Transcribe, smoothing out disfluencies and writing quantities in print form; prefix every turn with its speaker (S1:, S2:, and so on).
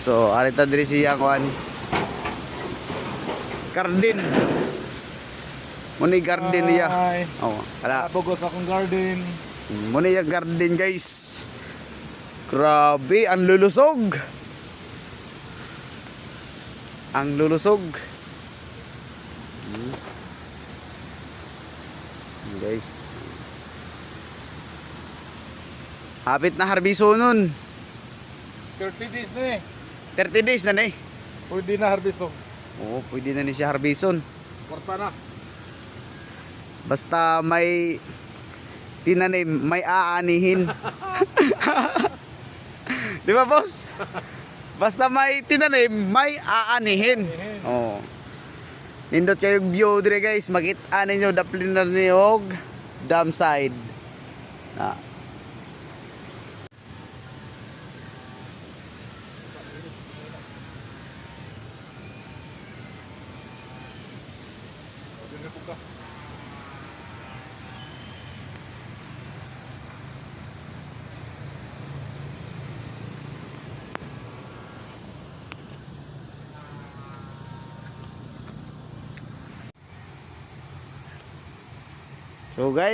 S1: So, arita diri siya kuan. Garden. Muni garden niya. Oh, ala.
S2: Napugos akong garden.
S1: Muni yung garden, guys. Grabe, ang lulusog. Ang lulusog. Guys. Hapit na harbiso nun.
S2: 30 days na eh.
S1: 30 days na eh.
S2: Pwede na harbiso.
S1: Oo, pwede na ni siya harbison.
S2: Kwarta na.
S1: Basta may tinanim, may aanihin. Di ba, boss? Basta may tinanim, may aanihin. Oo. Nindot kayong view dire, guys. Makita ninyo daplinar ni og dam side. Na. So guys,